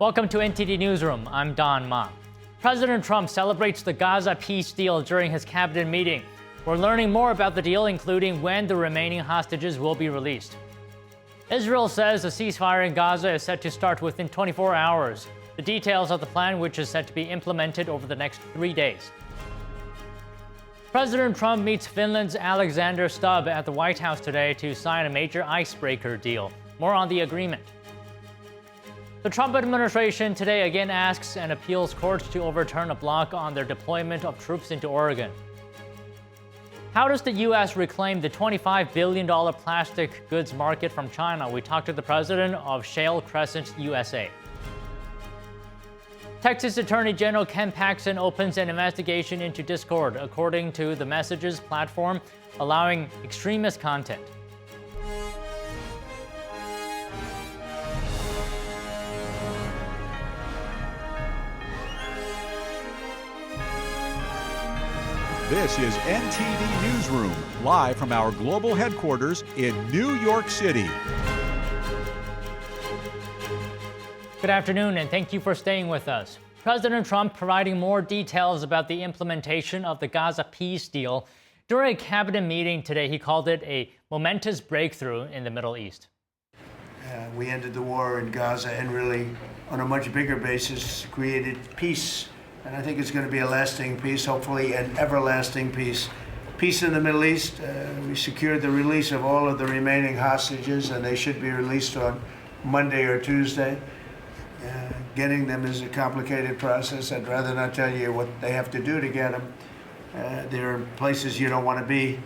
Welcome to NTD Newsroom. I'm Don Ma. President Trump celebrates the Gaza peace deal during his cabinet meeting. We're learning more about the deal, including when the remaining hostages will be released. Israel says a ceasefire in Gaza is set to start within 24 hours. The details of the plan, which is set to be implemented over the next 3 days. President Trump meets Finland's Alexander Stubb at the White House today to sign a major icebreaker deal. More on the agreement. The Trump administration today again asks an appeals court to overturn a block on their deployment of troops into Oregon. How does the U.S. reclaim the $25 billion plastic goods market from China? We talked to the president of Shale Crescent USA. Texas Attorney General Ken Paxton opens an investigation into Discord, according to the Messages platform, allowing extremist content. This is NTD Newsroom, live from our global headquarters in New York City. Good afternoon, and thank you for staying with us. President Trump providing more details about the implementation of the Gaza peace deal. During a cabinet meeting today, he called it a momentous breakthrough in the Middle East. We ended the war in Gaza and really, on a much bigger basis, created peace. And I think it's going to be a lasting peace, hopefully an everlasting peace. Peace in the Middle East. We secured the release of all of the remaining hostages, and they should be released on Monday or Tuesday. Getting them is a complicated process. I'd rather not tell you what they have to do to get them. There are places you don't want to be,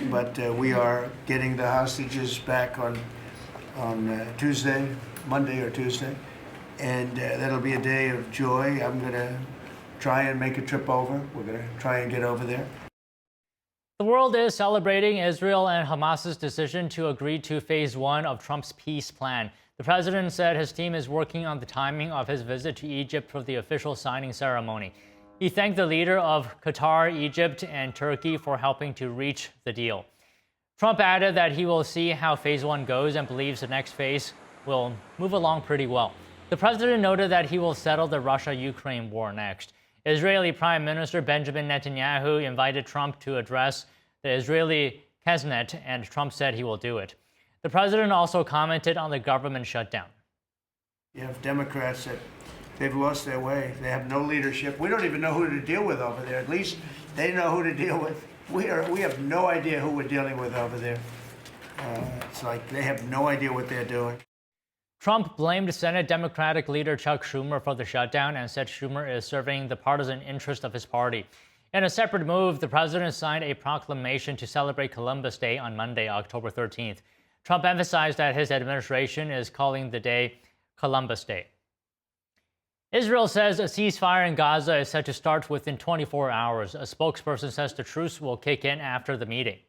but we are getting the hostages back on Tuesday, Monday or Tuesday, and that'll be a day of joy. I'm going to try and make a trip over. We're going to try and get over there. The world is celebrating Israel and Hamas's decision to agree to phase 1 of Trump's peace plan. The president said his team is working on the timing of his visit to Egypt for the official signing ceremony. He thanked the leader of Qatar, Egypt, and Turkey for helping to reach the deal. Trump added that he will see how phase 1 goes and believes the next phase will move along pretty well. The president noted that he will settle the Russia-Ukraine war next. Israeli Prime Minister Benjamin Netanyahu invited Trump to address the Israeli Knesset, and Trump said he will do it. The president also commented on the government shutdown. You have Democrats that they've lost their way. They have no leadership. We don't even know who to deal with over there. At least they know who to deal with. We have no idea who we're dealing with over there. It's like they have no idea what they're doing. Trump blamed Senate Democratic leader Chuck Schumer for the shutdown and said Schumer is serving the partisan interest of his party. In a separate move, the president signed a proclamation to celebrate Columbus Day on Monday, October 13th. Trump emphasized that his administration is calling the day Columbus Day. Israel says a ceasefire in Gaza is set to start within 24 hours. A spokesperson says the truce will kick in after the meeting.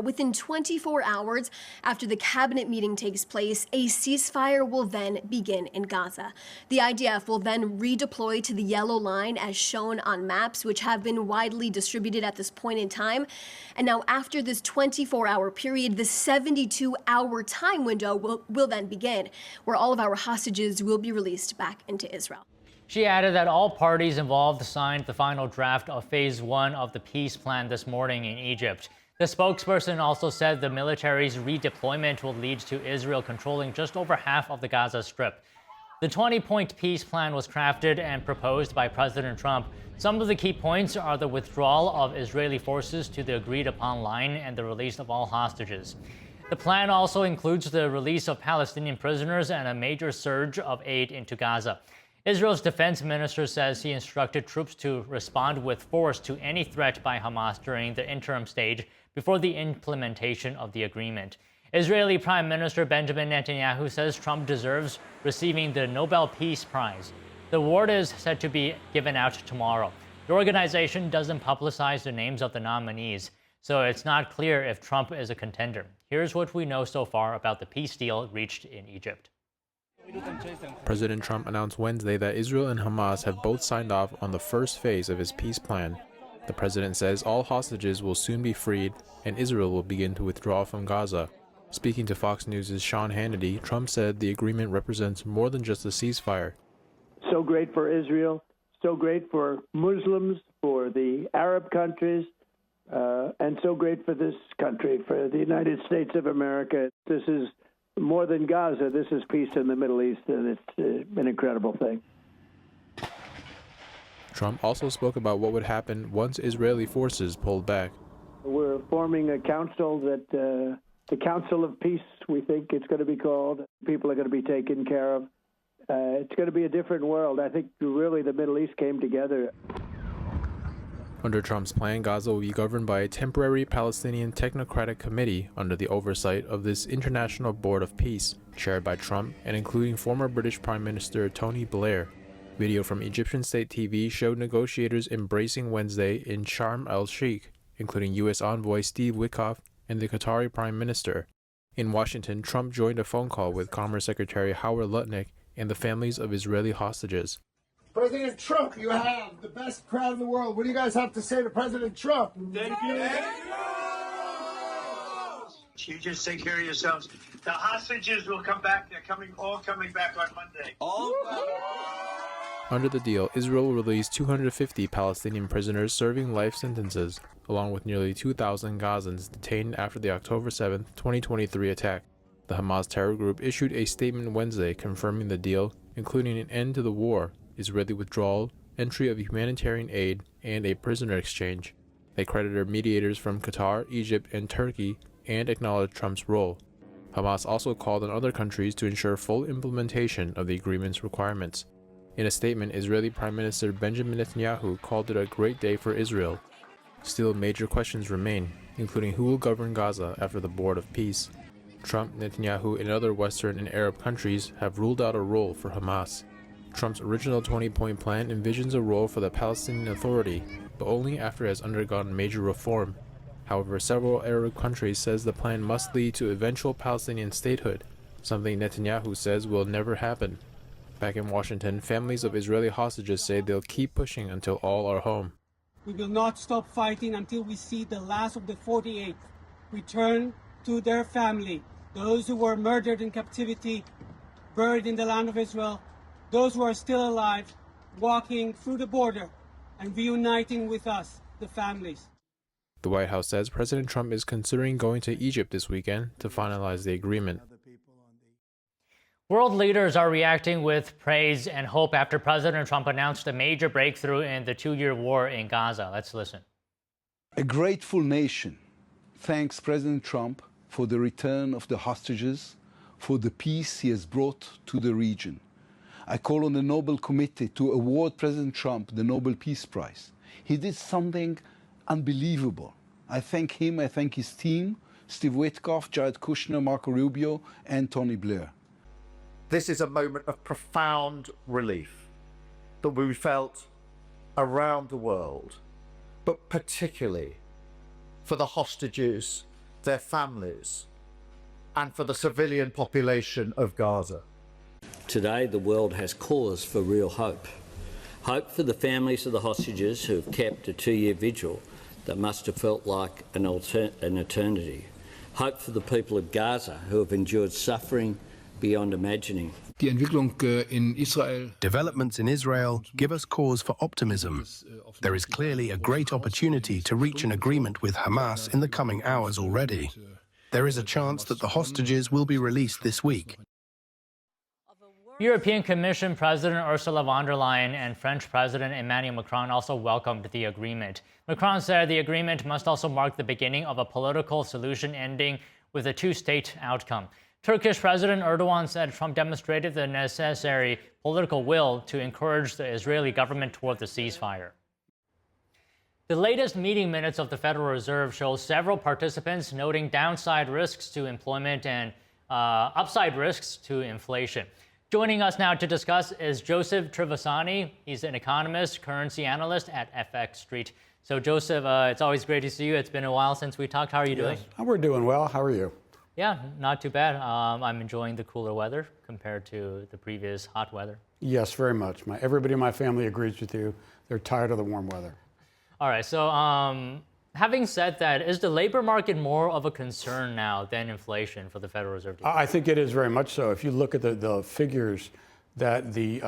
Within 24 hours after the cabinet meeting takes place, a ceasefire will then begin in Gaza. The IDF will then redeploy to the yellow line as shown on maps, which have been widely distributed at this point in time. And now after this 24-hour period, the 72-hour time window will then begin, where all of our hostages will be released back into Israel. She added that all parties involved signed the final draft of phase 1 of the peace plan this morning in Egypt. The spokesperson also said the military's redeployment will lead to Israel controlling just over half of the Gaza Strip. The 20-point peace plan was crafted and proposed by President Trump. Some of the key points are the withdrawal of Israeli forces to the agreed-upon line and the release of all hostages. The plan also includes the release of Palestinian prisoners and a major surge of aid into Gaza. Israel's defense minister says he instructed troops to respond with force to any threat by Hamas during the interim stage before the implementation of the agreement. Israeli Prime Minister Benjamin Netanyahu says Trump deserves receiving the Nobel Peace Prize. The award is set to be given out tomorrow. The organization doesn't publicize the names of the nominees, so it's not clear if Trump is a contender. Here's what we know so far about the peace deal reached in Egypt. President Trump announced Wednesday that Israel and Hamas have both signed off on the first phase of his peace plan. The president says all hostages will soon be freed and Israel will begin to withdraw from Gaza. Speaking to Fox News' Sean Hannity, Trump said the agreement represents more than just a ceasefire. So great for Israel, so great for Muslims, for the Arab countries, and so great for this country, for the United States of America. This is more than Gaza. This is peace in the Middle East, and it's an incredible thing. Trump also spoke about what would happen once Israeli forces pulled back. We're forming a council that, the Council of Peace, we think it's going to be called. People are going to be taken care of. It's going to be a different world. I think really the Middle East came together. Under Trump's plan, Gaza will be governed by a temporary Palestinian technocratic committee under the oversight of this International Board of Peace, chaired by Trump and including former British Prime Minister Tony Blair. Video from Egyptian state TV showed negotiators embracing Wednesday in Sharm el-Sheikh, including U.S. envoy Steve Witkoff and the Qatari Prime Minister. In Washington, Trump joined a phone call with Commerce Secretary Howard Lutnick and the families of Israeli hostages. President Trump, you have the best crowd in the world. What do you guys have to say to President Trump? Thank you. You just take care of yourselves. The hostages will come back. They're all coming back on Monday. Under the deal, Israel will release 250 Palestinian prisoners serving life sentences, along with nearly 2,000 Gazans detained after the October 7, 2023 attack. The Hamas terror group issued a statement Wednesday confirming the deal, including an end to the war, Israeli withdrawal, entry of humanitarian aid, and a prisoner exchange. They credited mediators from Qatar, Egypt, and Turkey, and acknowledged Trump's role. Hamas also called on other countries to ensure full implementation of the agreement's requirements. In a statement, Israeli Prime Minister Benjamin Netanyahu called it a great day for Israel. Still, major questions remain, including who will govern Gaza after the Board of Peace. Trump, Netanyahu, and other Western and Arab countries have ruled out a role for Hamas. Trump's original 20-point plan envisions a role for the Palestinian Authority, but only after it has undergone major reform. However, several Arab countries says the plan must lead to eventual Palestinian statehood, something Netanyahu says will never happen. Back in Washington, families of Israeli hostages say they'll keep pushing until all are home. We will not stop fighting until we see the last of the 48 return to their family, those who were murdered in captivity, buried in the land of Israel, those who are still alive, walking through the border and reuniting with us, the families. The White House says President Trump is considering going to Egypt this weekend to finalize the agreement. World leaders are reacting with praise and hope after President Trump announced a major breakthrough in the two-year war in Gaza. Let's listen. A grateful nation thanks President Trump for the return of the hostages, for the peace he has brought to the region. I call on the Nobel Committee to award President Trump the Nobel Peace Prize. He did something unbelievable. I thank him, I thank his team, Steve Witkoff, Jared Kushner, Marco Rubio, and Tony Blair. This is a moment of profound relief that we felt around the world, but particularly for the hostages, their families, and for the civilian population of Gaza. Today, the world has cause for real hope. Hope for the families of the hostages who have kept a two-year vigil that must have felt like an eternity. Hope for the people of Gaza who have endured suffering beyond imagining. Developments in Israel give us cause for optimism. There is clearly a great opportunity to reach an agreement with Hamas in the coming hours already. There is a chance that the hostages will be released this week. European Commission President Ursula von der Leyen and French President Emmanuel Macron also welcomed the agreement. Macron said the agreement must also mark the beginning of a political solution ending with a two-state outcome. Turkish President Erdogan said Trump demonstrated the necessary political will to encourage the Israeli government toward the ceasefire. The latest meeting minutes of the Federal Reserve show several participants noting downside risks to employment and upside risks to inflation. Joining us now to discuss is Joseph Trevisani. He's an economist, currency analyst at FX Street. So Joseph, it's always great to see you. It's been a while since we talked. How are you doing? We're doing well. How are you? Yeah, not too bad. I'm enjoying the cooler weather compared to the previous hot weather. Yes, very much. Everybody in my family agrees with you. They're tired of the warm weather. All right, so having said that, is the labor market more of a concern now than inflation for the Federal Reserve? I think it is very much so. If you look at the figures that the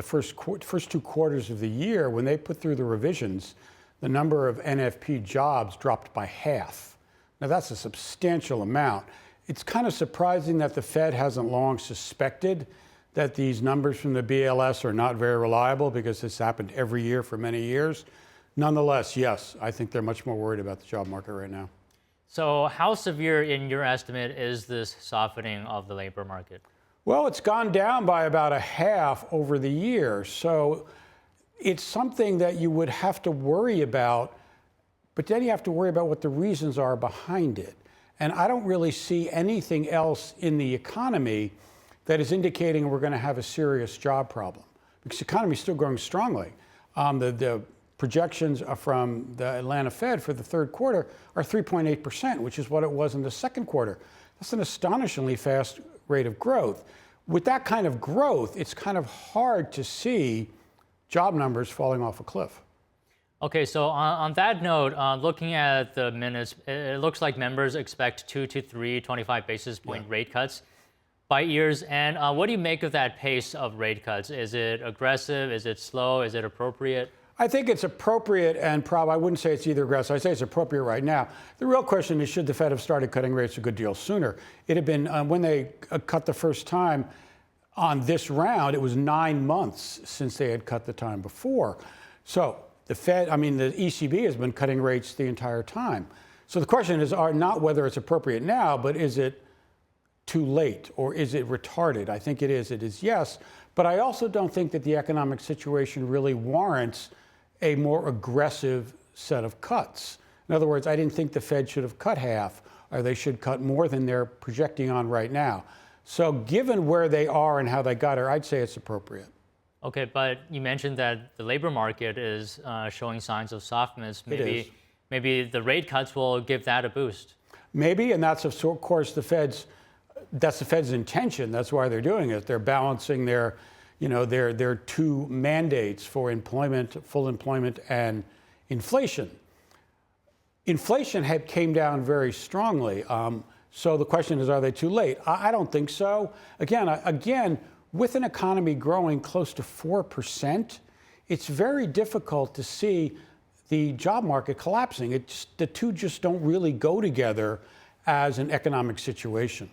first 2 quarters of the year, when they put through the revisions, the number of NFP jobs dropped by half. Now that's a substantial amount. It's kind of surprising that the Fed hasn't long suspected that these numbers from the BLS are not very reliable, because this happened every year for many years. Nonetheless, yes, I think they're much more worried about the job market right now. So how severe, in your estimate, is this softening of the labor market? Well, it's gone down by about a half over the year. So it's something that you would have to worry about, but then you have to worry about what the reasons are behind it. And I don't really see anything else in the economy that is indicating we're going to have a serious job problem, because the economy is still growing strongly. The projections from the Atlanta Fed for the third quarter are 3.8%, which is what it was in the second quarter. That's an astonishingly fast rate of growth. With that kind of growth, it's kind of hard to see job numbers falling off a cliff. Okay, so on that note, looking at the minutes, it looks like members expect 2 to 3 25 basis point rate cuts by year's end. What do you make of that pace of rate cuts? Is it aggressive? Is it slow? Is it appropriate? I think it's appropriate, and I wouldn't say it's either aggressive. I say it's appropriate right now. The real question is, should the Fed have started cutting rates a good deal sooner? It had been, when they cut the first time on this round, it was 9 months since they had cut the time before. So the ECB has been cutting rates the entire time. So the question is not whether it's appropriate now, but is it too late, or is it retarded? I think it is. It is yes. But I also don't think that the economic situation really warrants a more aggressive set of cuts. In other words, I didn't think the Fed should have cut half, or they should cut more than they're projecting on right now. So given where they are and how they got here, I'd say it's appropriate. Okay, but you mentioned that the labor market is showing signs of softness. Maybe the rate cuts will give that a boost. Maybe, and that's of course the Fed's intention. That's why they're doing it. They're balancing their two mandates for employment, full employment, and inflation. Inflation came down very strongly. So the question is, are they too late? I don't think so. Again, with an economy growing close to 4%, it's very difficult to see the job market collapsing. The two just don't really go together as an economic situation.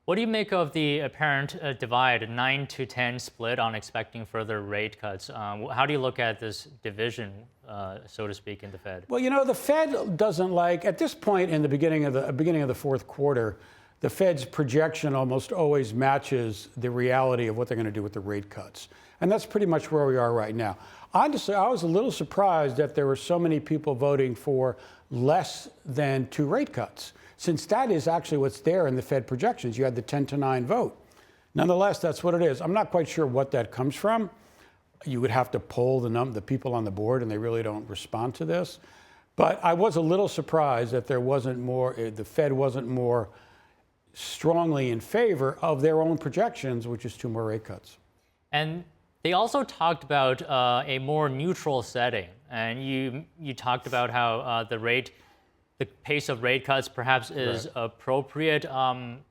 What do you make of the apparent divide, 9 to 10 split on expecting further rate cuts? How do you look at this division, so to speak, in the Fed? Well, the Fed doesn't like, at this point in the beginning of the fourth quarter, the Fed's projection almost always matches the reality of what they're going to do with the rate cuts. And that's pretty much where we are right now. Honestly, I was a little surprised that there were so many people voting for less than 2 rate cuts, since that is actually what's there in the Fed projections. You had the 10-9 vote. Nonetheless, that's what it is. I'm not quite sure what that comes from. You would have to poll the people on the board, and they really don't respond to this. But I was a little surprised that the Fed wasn't more strongly in favor of their own projections, which is 2 more rate cuts. And they also talked about a more neutral setting. And you talked about how the pace of rate cuts perhaps is appropriate.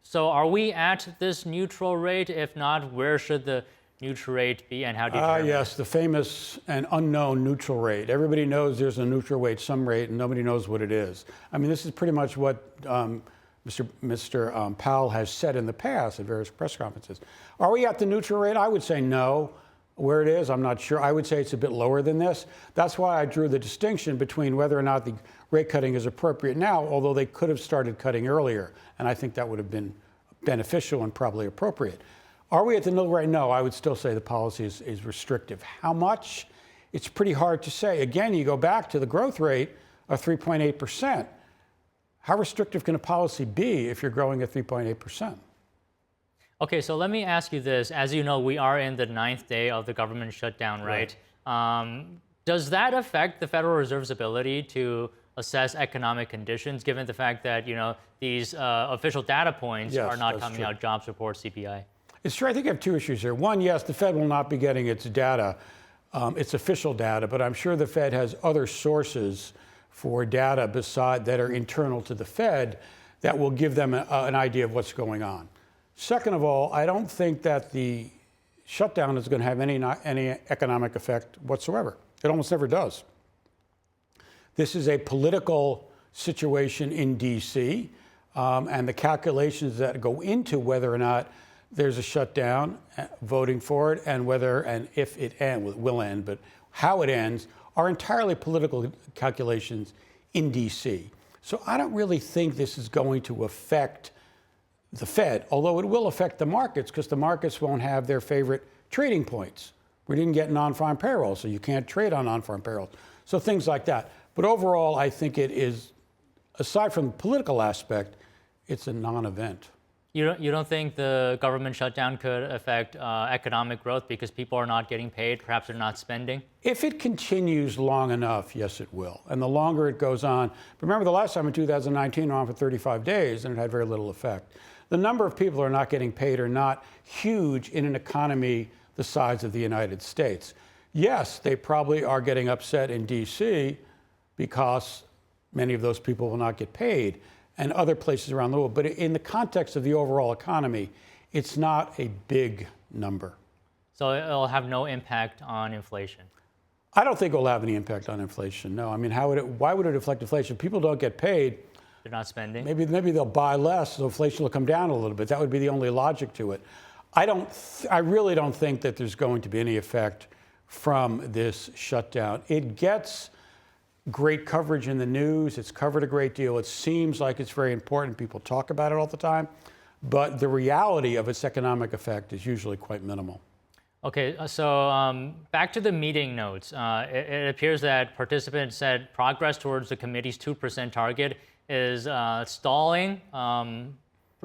So are we at this neutral rate? If not, where should the neutral rate be, and how do you determine yes, the famous and unknown neutral rate. Everybody knows there's a neutral rate, some rate, and nobody knows what it is. I mean, this is pretty much what Mr. Powell has said in the past at various press conferences. Are we at the neutral rate? I would say no. Where it is, I'm not sure. I would say it's a bit lower than this. That's why I drew the distinction between whether or not the rate cutting is appropriate now, although they could have started cutting earlier. And I think that would have been beneficial and probably appropriate. Are we at the neutral rate? No, I would still say the policy is restrictive. How much? It's pretty hard to say. Again, you go back to the growth rate of 3.8%. How restrictive can a policy be if you're growing at 3.8%? Okay, so let me ask you this. As you know, we are in the 9th day of the government shutdown, right? Does that affect the Federal Reserve's ability to assess economic conditions, given the fact that, these official data points are not coming out, jobs reports, CPI? It's true. I think I have 2 issues here. One, yes, the Fed will not be getting its data, its official data, but I'm sure the Fed has other sources for data that are internal to the Fed that will give them an idea of what's going on. Second of all, I don't think that the shutdown is going to have any economic effect whatsoever. It almost never does. This is a political situation in D.C., and the calculations that go into whether or not there's a shutdown, voting for it, and whether and if it will end, but how it ends, are entirely political calculations in D.C. So I don't really think this is going to affect the Fed, although it will affect the markets because the markets won't have their favorite trading points. We didn't get non-farm payroll, so you can't trade on non-farm payrolls. So things like that. But overall, I think it is, aside from the political aspect, it's a non-event. You don't think the government shutdown could affect economic growth because people are not getting paid, perhaps they're not spending? If it continues long enough, yes, it will. And the longer it goes on, remember the last time in 2019 went on for 35 days and it had very little effect. The number of people who are not getting paid are not huge in an economy the size of the United States. Yes, they probably are getting upset in DC because many of those people will not get paid, and other places around the world. But in the context of the overall economy, it's not a big number. So it'll have no impact on inflation? I don't think it will have any impact on inflation, no. I mean, why would it affect inflation? People don't get paid. They're not spending? Maybe they'll buy less, so inflation will come down a little bit. That would be the only logic to it. I really don't think that there's going to be any effect from this shutdown. It gets great coverage in the news. It's covered a great deal. It seems like it's very important. People talk about it all the time. But the reality of its economic effect is usually quite minimal. Okay, so back to the meeting notes. It appears that participants said progress towards the committee's 2% target is stalling.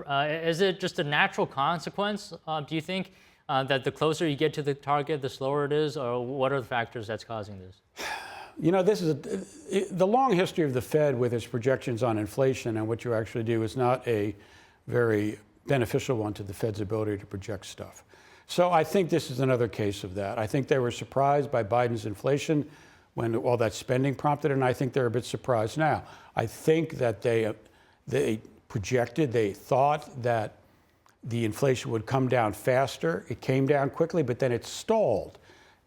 Is it just a natural consequence, do you think, that the closer you get to the target, the slower it is? Or what are the factors that's causing this? You know, this is the long history of the Fed with its projections on inflation and what you actually do is not a very beneficial one to the Fed's ability to project stuff. So I think this is another case of that. I think they were surprised by Biden's inflation when all that spending prompted it, and I think they're a bit surprised now. I think that they thought that the inflation would come down faster. It came down quickly, but then it stalled.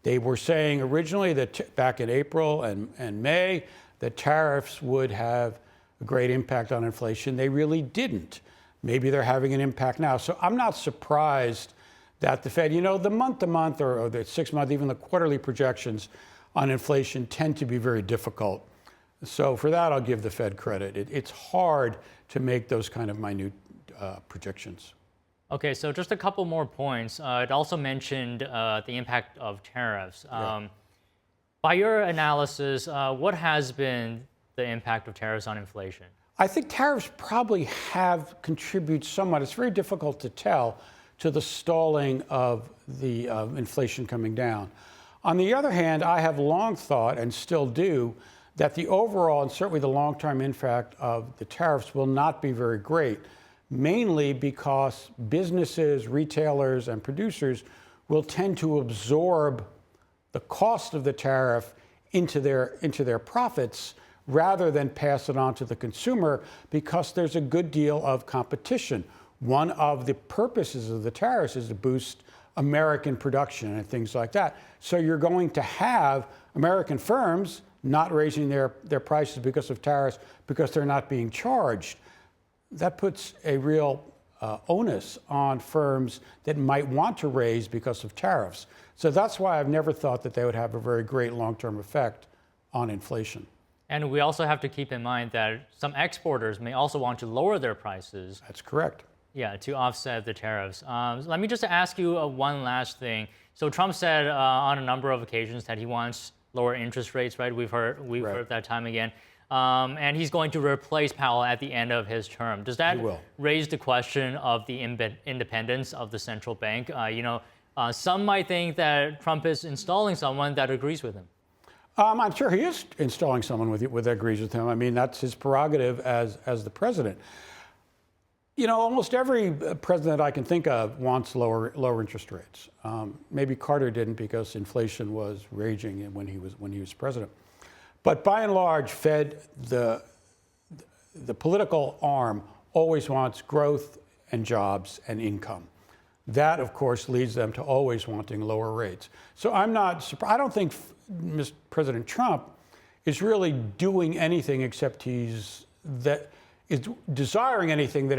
They were saying originally that back in April and May, that tariffs would have a great impact on inflation. They really didn't. Maybe they're having an impact now. So I'm not surprised that the Fed, you know, the month-to-month or the 6-month, even the quarterly projections on inflation tend to be very difficult. So for that, I'll give the Fed credit. It's hard to make those kind of minute predictions. Okay, so just a couple more points. It also mentioned the impact of tariffs. By your analysis, what has been the impact of tariffs on inflation? I think tariffs probably have contributed somewhat. It's very difficult to tell to the stalling of the inflation coming down. On the other hand, I have long thought, and still do, that the overall and certainly the long-term impact of the tariffs will not be very great, mainly because businesses, retailers, and producers will tend to absorb the cost of the tariff into their profits rather than pass it on to the consumer because there's a good deal of competition. One of the purposes of the tariffs is to boost American production and things like that. So you're going to have American firms not raising their prices because of tariffs because they're not being charged. That puts a real onus on firms that might want to raise because of tariffs. So that's why I've never thought that they would have a very great long-term effect on inflation. And we also have to keep in mind that some exporters may also want to lower their prices. That's correct. Yeah, to offset the tariffs. Let me just ask you one last thing. So Trump said on a number of occasions that he wants lower interest rates, right? We've heard that time again. And he's going to replace Powell at the end of his term. Does that raise the question of the independence of the central bank? Some might think that Trump is installing someone that agrees with him. I'm sure he is installing someone that agrees with him. I mean, that's his prerogative as the president. You know, almost every president I can think of wants lower interest rates. Maybe Carter didn't because inflation was raging when he was president. But by and large, the political arm always wants growth and jobs and income. That, of course, leads them to always wanting lower rates. So I'm not surprised. I don't think Mr. President Trump is really doing anything except is desiring anything that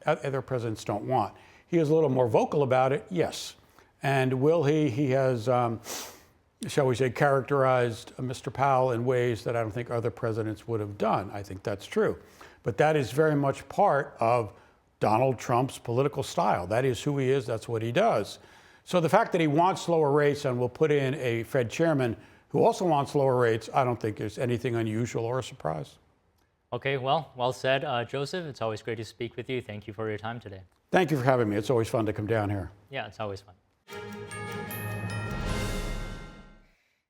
other presidents don't want. He is a little more vocal about it, yes. And will he? He has, shall we say, characterized Mr. Powell in ways that I don't think other presidents would have done. I think that's true. But that is very much part of Donald Trump's political style. That is who he is. That's what he does. So the fact that he wants lower rates and will put in a Fed chairman who also wants lower rates, I don't think is anything unusual or a surprise. Okay, well said, Joseph. It's always great to speak with you. Thank you for your time today. Thank you for having me. It's always fun to come down here. Yeah, it's always fun.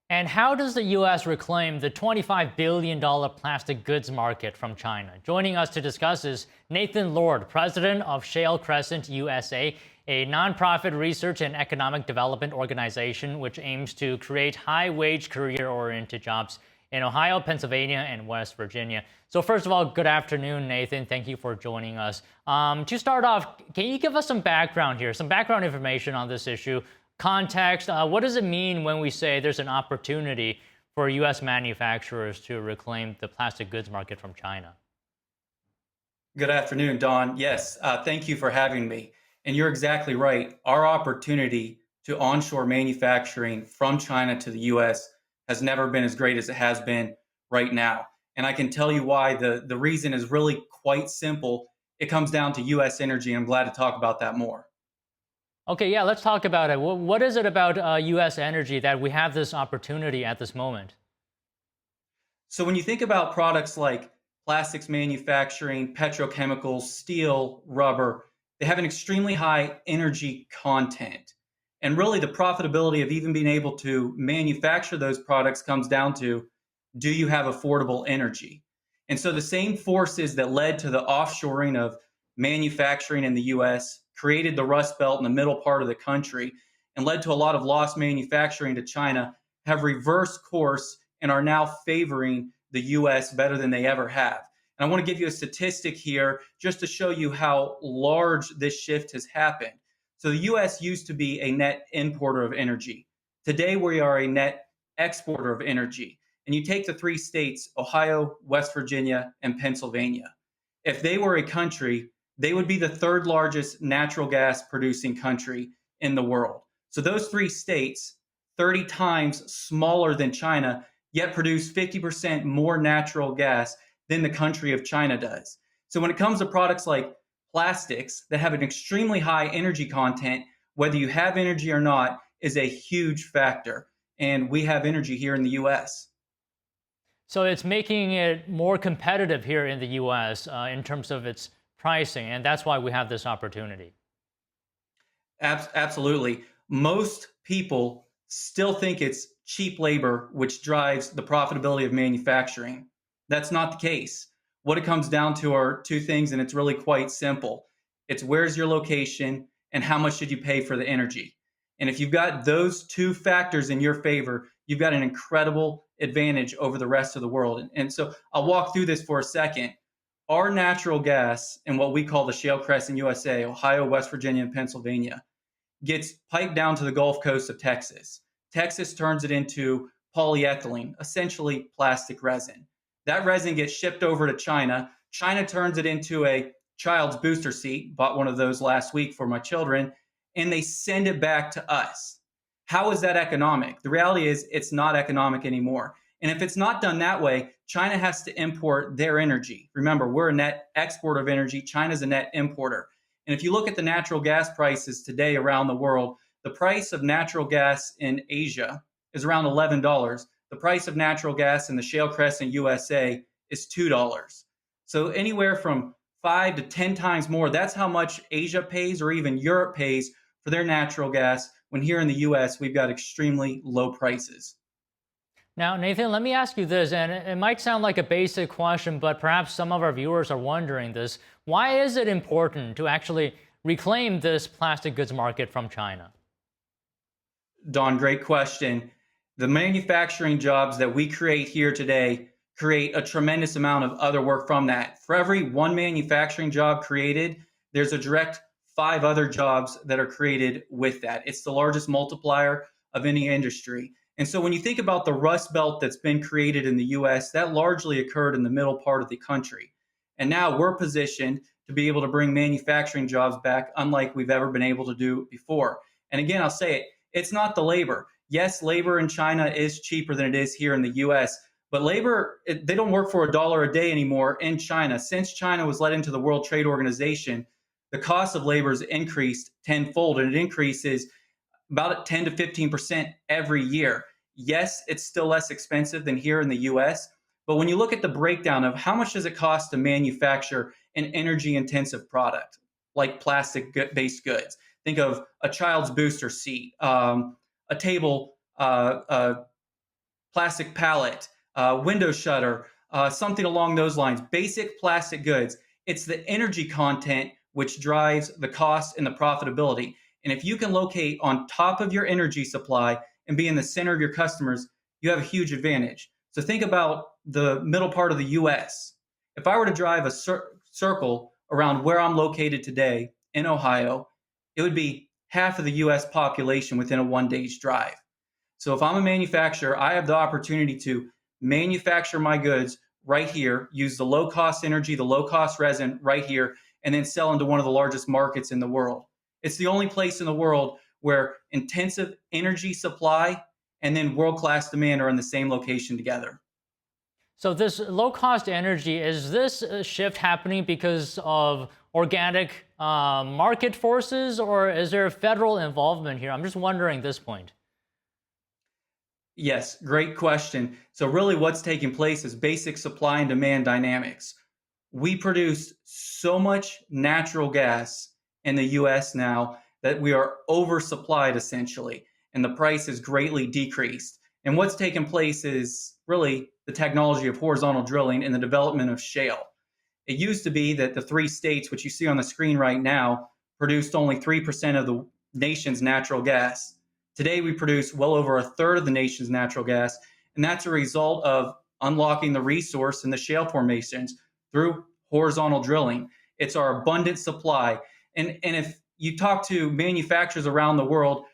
And how does the U.S. reclaim the $25 billion plastic goods market from China? Joining us to discuss is Nathan Lord, president of Shale Crescent USA, a nonprofit research and economic development organization which aims to create high-wage, career-oriented jobs in Ohio, Pennsylvania, and West Virginia. So first of all, good afternoon, Nathan. Thank you for joining us. To start off, can you give us some background here, some background information on this issue? Context, what does it mean when we say there's an opportunity for U.S. manufacturers to reclaim the plastic goods market from China? Good afternoon, Don. Yes, thank you for having me. And you're exactly right. Our opportunity to onshore manufacturing from China to the U.S. has never been as great as it has been right now. And I can tell you why. The reason is really quite simple. It comes down to U.S. energy, and I'm glad to talk about that more. Okay, yeah, let's talk about it. What is it about U.S. energy that we have this opportunity at this moment? So when you think about products like plastics manufacturing, petrochemicals, steel, rubber, they have an extremely high energy content. And really the profitability of even being able to manufacture those products comes down to, do you have affordable energy? And so the same forces that led to the offshoring of manufacturing in the U.S. created the Rust Belt in the middle part of the country and led to a lot of lost manufacturing to China, have reversed course and are now favoring the U.S. better than they ever have. And I want to give you a statistic here just to show you how large this shift has happened. So the U.S. used to be a net importer of energy. Today we are a net exporter of energy. And you take the three states, Ohio, West Virginia, and Pennsylvania. If they were a country, they would be the third largest natural gas producing country in the world. So those three states, 30 times smaller than China, yet produce 50% more natural gas than the country of China does. So when it comes to products like plastics that have an extremely high energy content, whether you have energy or not is a huge factor. And we have energy here in the U.S. So it's making it more competitive here in the U.S. In terms of its pricing, and that's why we have this opportunity. Absolutely. Most people still think it's cheap labor, which drives the profitability of manufacturing. That's not the case. What it comes down to are two things, and it's really quite simple. It's where's your location and how much did you pay for the energy? And if you've got those two factors in your favor, you've got an incredible advantage over the rest of the world. And so I'll walk through this for a second. Our natural gas in what we call the Shale Crescent USA, Ohio, West Virginia, and Pennsylvania, gets piped down to the Gulf Coast of Texas. Texas turns it into polyethylene, essentially plastic resin. That resin gets shipped over to China. China turns it into a child's booster seat, bought one of those last week for my children, and they send it back to us. How is that economic? The reality is it's not economic anymore. And if it's not done that way, China has to import their energy. Remember, we're a net exporter of energy. China's a net importer. And if you look at the natural gas prices today around the world, the price of natural gas in Asia is around $11. The price of natural gas in the Shale Crescent USA is $2. So anywhere from 5 to 10 times more, that's how much Asia pays or even Europe pays for their natural gas, when here in the US, we've got extremely low prices. Now, Nathan, let me ask you this, and it might sound like a basic question, but perhaps some of our viewers are wondering this. Why is it important to actually reclaim this plastic goods market from China? Don, great question. The manufacturing jobs that we create here today create a tremendous amount of other work from that. For every one manufacturing job created, there's a direct 5 other jobs that are created with that. It's the largest multiplier of any industry. And so when you think about the Rust Belt that's been created in the US, that largely occurred in the middle part of the country. And now we're positioned to be able to bring manufacturing jobs back, unlike we've ever been able to do before. And again, I'll say it, it's not the labor. Yes, labor in China is cheaper than it is here in the US, but labor, they don't work for $1 a day anymore in China. Since China was let into the World Trade Organization, the cost of labor has increased tenfold, and it increases about 10 to 15% every year. Yes, it's still less expensive than here in the US, but when you look at the breakdown of how much does it cost to manufacture an energy-intensive product, like plastic-based goods, think of a child's booster seat, a table, plastic pallet, window shutter, something along those lines, basic plastic goods. It's the energy content which drives the cost and the profitability. And if you can locate on top of your energy supply and be in the center of your customers, you have a huge advantage. So think about the middle part of the US. If I were to drive a circle around where I'm located today in Ohio, it would be half of the US population within a 1 day's drive. So if I'm a manufacturer, I have the opportunity to manufacture my goods right here, use the low-cost energy, the low-cost resin right here, and then sell into one of the largest markets in the world. It's the only place in the world where intensive energy supply and then world-class demand are in the same location together. So this low-cost energy, is this shift happening because of organic market forces, or is there federal involvement here? I'm just wondering this point. Yes, great question. So really what's taking place is basic supply and demand dynamics. We produce so much natural gas in the US now that we are oversupplied essentially, and the price has greatly decreased. And what's taken place is really the technology of horizontal drilling and the development of shale. It used to be that the 3 states, which you see on the screen right now, produced only 3% of the nation's natural gas. Today, we produce well over a third of the nation's natural gas, and that's a result of unlocking the resource in the shale formations through horizontal drilling. It's our abundant supply. And if you talk to manufacturers around the world,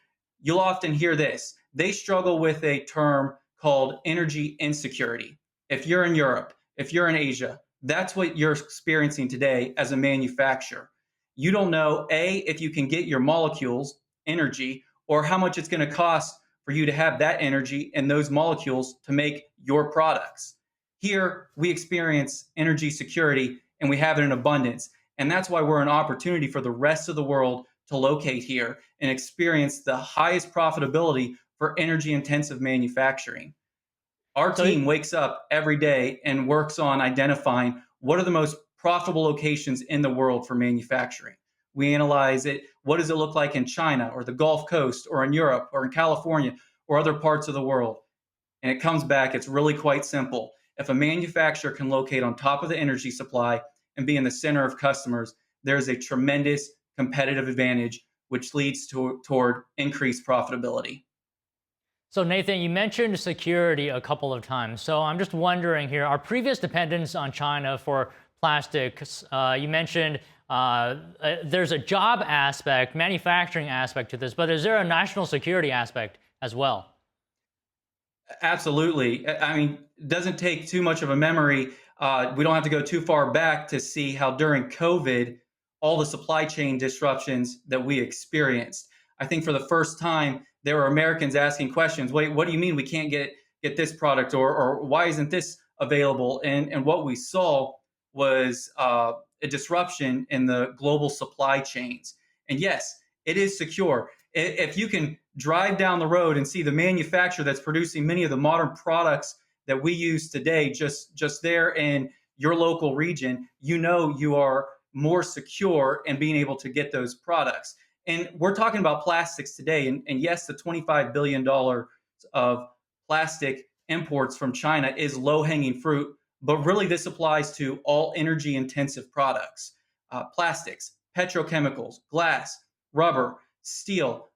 you'll often hear this. They struggle with a term called energy insecurity. If you're in Europe, if you're in Asia, that's what you're experiencing today as a manufacturer. You don't know, A, if you can get your molecules, energy, or how much it's going to cost for you to have that energy and those molecules to make your products. Here, we experience energy security and we have it in abundance. And that's why we're an opportunity for the rest of the world to locate here and experience the highest profitability for energy-intensive manufacturing. Our team wakes up every day and works on identifying what are the most profitable locations in the world for manufacturing. We analyze it. What does it look like in China or the Gulf Coast or in Europe or in California or other parts of the world? And it comes back, it's really quite simple. If a manufacturer can locate on top of the energy supply and be in the center of customers, there's a tremendous competitive advantage, which leads toward increased profitability. So Nathan, you mentioned security a couple of times. So I'm just wondering here, our previous dependence on China for plastics, you mentioned there's a job aspect, manufacturing aspect to this, but is there a national security aspect as well? Absolutely. I mean, it doesn't take too much of a memory. We don't have to go too far back to see how during COVID, all the supply chain disruptions that we experienced. I think for the first time, there were Americans asking questions. Wait, what do you mean we can't get this product, or why isn't this available? And what we saw was a disruption in the global supply chains. And yes, it is secure. If you can drive down the road and see the manufacturer that's producing many of the modern products that we use today, just there in your local region, you know you are more secure in being able to get those products. And we're talking about plastics today. And yes, the $25 billion of plastic imports from China is low-hanging fruit, but really this applies to all energy-intensive products. Plastics, petrochemicals, glass, rubber, steel,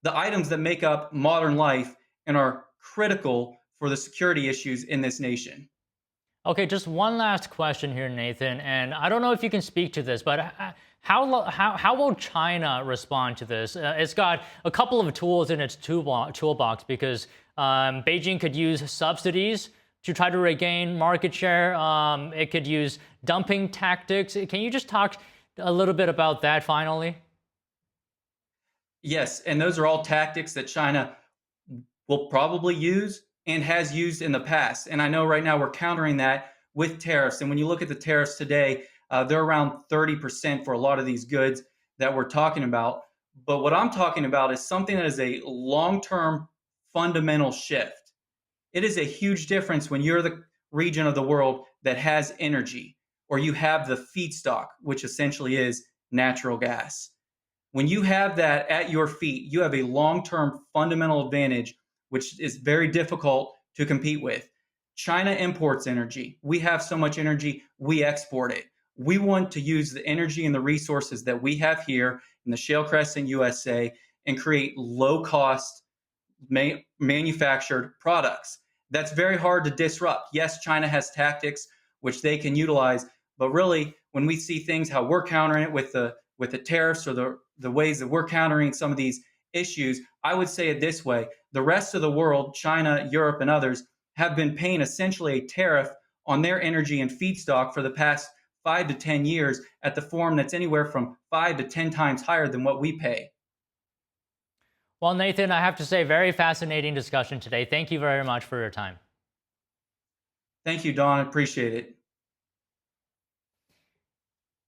the items that make up modern life and are critical for the security issues in this nation. Okay, just one last question here, Nathan, and I don't know if you can speak to this, but How will China respond to this? It's got a couple of tools in its toolbox because Beijing could use subsidies to try to regain market share. It could use dumping tactics. Can you just talk a little bit about that finally? Yes, and those are all tactics that China will probably use and has used in the past. And I know right now we're countering that with tariffs. And when you look at the tariffs today, they're around 30% for a lot of these goods that we're talking about. But what I'm talking about is something that is a long-term fundamental shift. It is a huge difference when you're the region of the world that has energy, or you have the feedstock, which essentially is natural gas. When you have that at your feet, you have a long-term fundamental advantage, which is very difficult to compete with. China imports energy. We have so much energy, we export it. We want to use the energy and the resources that we have here in the Shale Crescent USA and create low-cost manufactured products. That's very hard to disrupt. Yes, China has tactics which they can utilize, but really, when we see things, how we're countering it with the tariffs or the ways that we're countering some of these issues, I would say it this way. The rest of the world, China, Europe, and others, have been paying essentially a tariff on their energy and feedstock for the past 5 to 10 years at the form that's anywhere from 5 to 10 times higher than what we pay. Well, Nathan, I have to say, very fascinating discussion today. Thank you very much for your time. Thank you, Don. I appreciate it.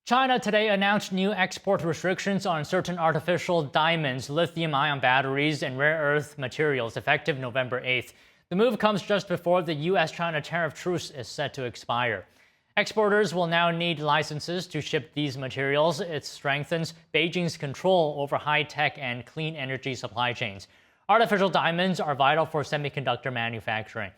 China today announced new export restrictions on certain artificial diamonds, lithium-ion batteries, and rare earth materials effective November 8th. The move comes just before the U.S.-China tariff truce is set to expire. Exporters will now need licenses to ship these materials. It strengthens Beijing's control over high-tech and clean energy supply chains. Artificial diamonds are vital for semiconductor manufacturing,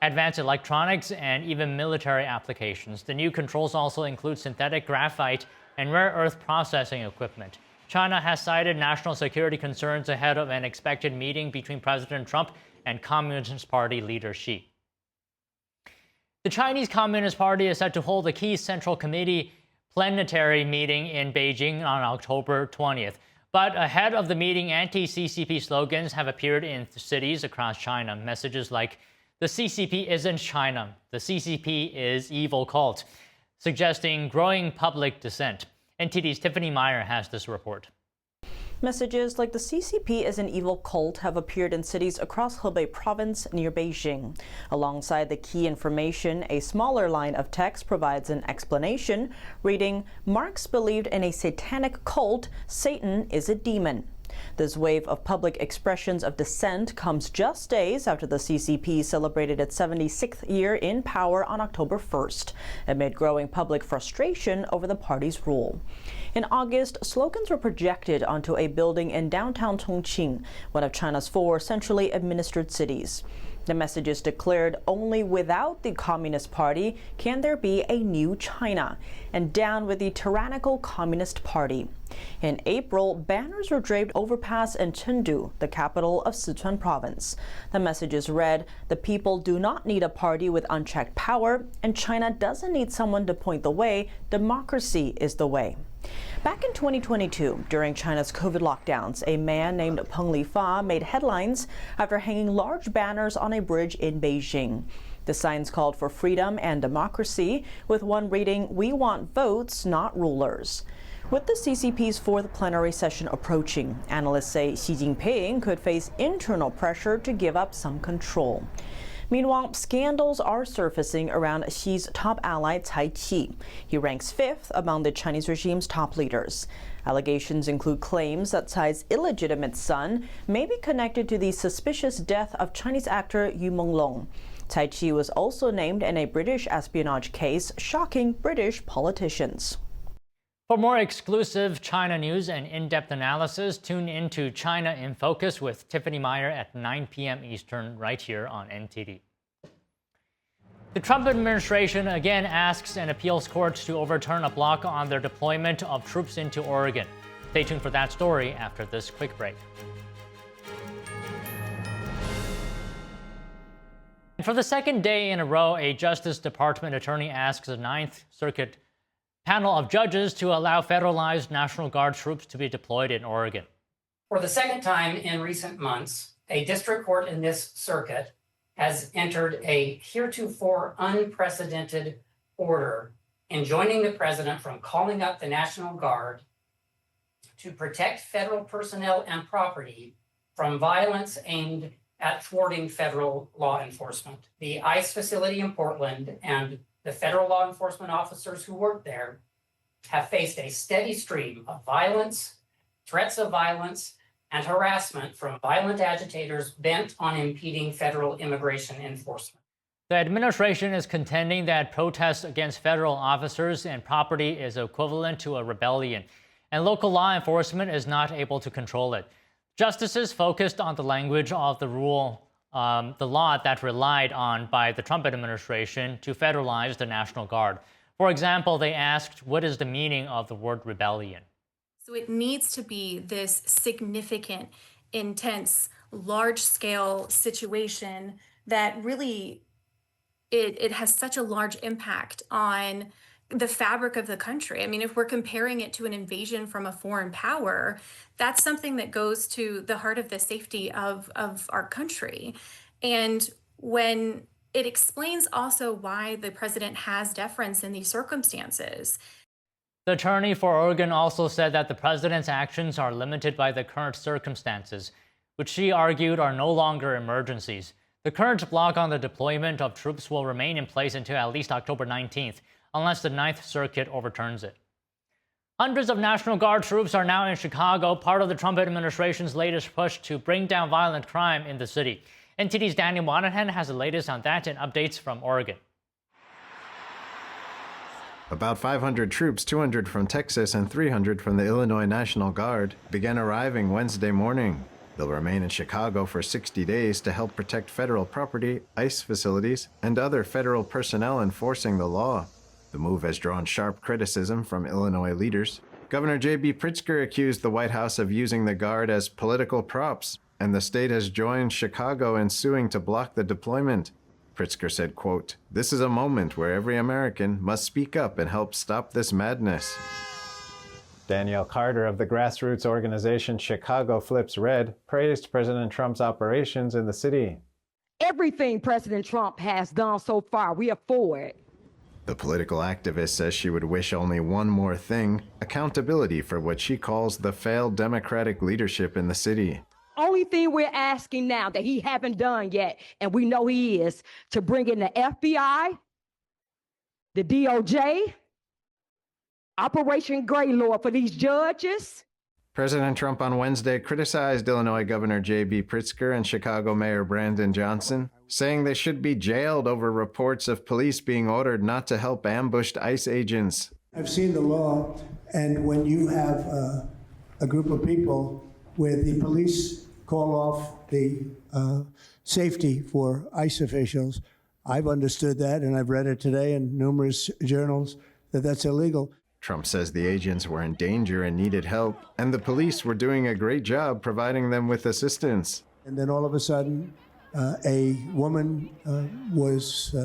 advanced electronics, and even military applications. The new controls also include synthetic graphite and rare earth processing equipment. China has cited national security concerns ahead of an expected meeting between President Trump and Communist Party leader Xi. The Chinese Communist Party is set to hold a key Central Committee plenary meeting in Beijing on October 20th. But ahead of the meeting, anti-CCP slogans have appeared in cities across China. Messages like, "The CCP isn't China. The CCP is evil cult," suggesting growing public dissent. NTD's Tiffany Meyer has this report. Messages like the CCP is an evil cult have appeared in cities across Hebei province near Beijing. Alongside the key information, a smaller line of text provides an explanation, reading, "Marx believed in a satanic cult. Satan is a demon." This wave of public expressions of dissent comes just days after the CCP celebrated its 76th year in power on October 1st, amid growing public frustration over the party's rule. In August, slogans were projected onto a building in downtown Chongqing, one of China's 4 centrally administered cities. The messages declared only without the Communist Party can there be a new China, and down with the tyrannical Communist Party. In April, banners were draped overpass in Chengdu, the capital of Sichuan province. The messages read, "The people do not need a party with unchecked power, and China doesn't need someone to point the way. Democracy is the way." Back in 2022, during China's COVID lockdowns, a man named Peng Lifa made headlines after hanging large banners on a bridge in Beijing. The signs called for freedom and democracy, with one reading, "We want votes, not rulers." With the CCP's 4th plenary session approaching, analysts say Xi Jinping could face internal pressure to give up some control. Meanwhile, scandals are surfacing around Xi's top ally Cai Qi. He ranks 5th among the Chinese regime's top leaders. Allegations include claims that Cai's illegitimate son may be connected to the suspicious death of Chinese actor Yu Menglong. Cai Qi was also named in a British espionage case, shocking British politicians. For more exclusive China news and in-depth analysis, tune into China in Focus with Tiffany Meyer at 9 p.m. Eastern right here on NTD. The Trump administration again asks an appeals court to overturn a block on their deployment of troops into Oregon. Stay tuned for that story after this quick break. For the second day in a row, a Justice Department attorney asks the Ninth Circuit panel of judges to allow federalized National Guard troops to be deployed in Oregon. For the second time in recent months, a district court in this circuit has entered a heretofore unprecedented order enjoining the president from calling up the National Guard to protect federal personnel and property from violence aimed at thwarting federal law enforcement. The ICE facility in Portland and the federal law enforcement officers who work there have faced a steady stream of violence, threats of violence, and harassment from violent agitators bent on impeding federal immigration enforcement. The administration is contending that protests against federal officers and property is equivalent to a rebellion, and local law enforcement is not able to control it. Justices focused on the language of the law that relied on by the Trump administration to federalize the National Guard. For example, they asked, what is the meaning of the word rebellion? So it needs to be this significant, intense, large-scale situation that really, it has such a large impact on the fabric of the country. I mean, if we're comparing it to an invasion from a foreign power, that's something that goes to the heart of the safety of our country. And when it explains also why the president has deference in these circumstances. The attorney for Oregon also said that the president's actions are limited by the current circumstances, which she argued are no longer emergencies. The current block on the deployment of troops will remain in place until at least October 19th, unless the Ninth Circuit overturns it. Hundreds of National Guard troops are now in Chicago, part of the Trump administration's latest push to bring down violent crime in the city. NTD's Daniel Monahan has the latest on that and updates from Oregon. About 500 troops, 200 from Texas and 300 from the Illinois National Guard, began arriving Wednesday morning. They'll remain in Chicago for 60 days to help protect federal property, ICE facilities, and other federal personnel enforcing the law. The move has drawn sharp criticism from Illinois leaders. Governor J.B. Pritzker accused the White House of using the Guard as political props, and the state has joined Chicago in suing to block the deployment. Pritzker said, quote, "This is a moment where every American must speak up and help stop this madness." Danielle Carter of the grassroots organization Chicago Flips Red praised President Trump's operations in the city. Everything President Trump has done so far, we are for it. The political activist says she would wish only one more thing: accountability for what she calls the failed Democratic leadership in the city. Only thing we're asking now that he haven't done yet, and we know he is, to bring in the FBI, the DOJ, Operation Greylord for these judges. President Trump on Wednesday criticized Illinois Governor J.B. Pritzker and Chicago Mayor Brandon Johnson, saying they should be jailed over reports of police being ordered not to help ambushed ICE agents. I've seen the law, and when you have a group of people where the police call off the safety for ICE officials, I've understood that, and I've read it today in numerous journals, that that's illegal. Trump says the agents were in danger and needed help, and the police were doing a great job providing them with assistance. And then all of a sudden, a woman was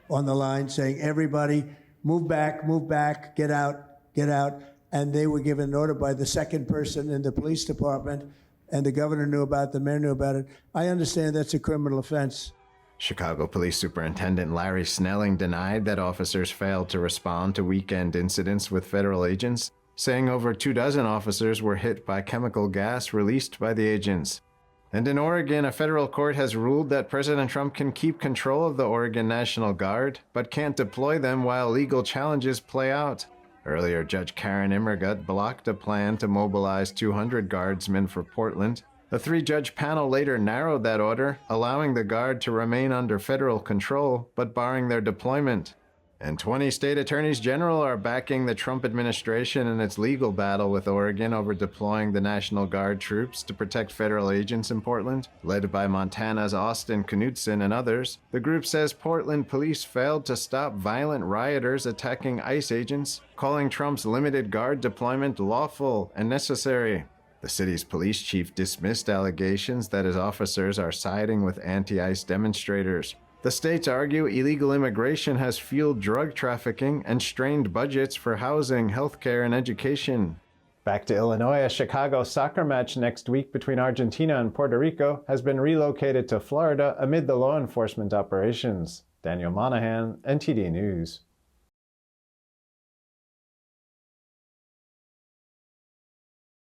on the line saying, "Everybody, move back, get out." And they were given an order by the second person in the police department, and the governor knew about it, the mayor knew about it. I understand that's a criminal offense. Chicago Police Superintendent Larry Snelling denied that officers failed to respond to weekend incidents with federal agents, saying over 24 officers were hit by chemical gas released by the agents. And in Oregon, a federal court has ruled that President Trump can keep control of the Oregon National Guard, but can't deploy them while legal challenges play out. Earlier, Judge Karen Immergut blocked a plan to mobilize 200 guardsmen for Portland. A 3-judge panel later narrowed that order, allowing the Guard to remain under federal control, but barring their deployment. And 20 state attorneys general are backing the Trump administration in its legal battle with Oregon over deploying the National Guard troops to protect federal agents in Portland. Led by Montana's Austin Knudsen and others, the group says Portland police failed to stop violent rioters attacking ICE agents, calling Trump's limited Guard deployment lawful and necessary. The city's police chief dismissed allegations that his officers are siding with anti-ICE demonstrators. The states argue illegal immigration has fueled drug trafficking and strained budgets for housing, healthcare, and education. Back to Illinois, a Chicago soccer match next week between Argentina and Puerto Rico has been relocated to Florida amid the law enforcement operations. Daniel Monahan, NTD News.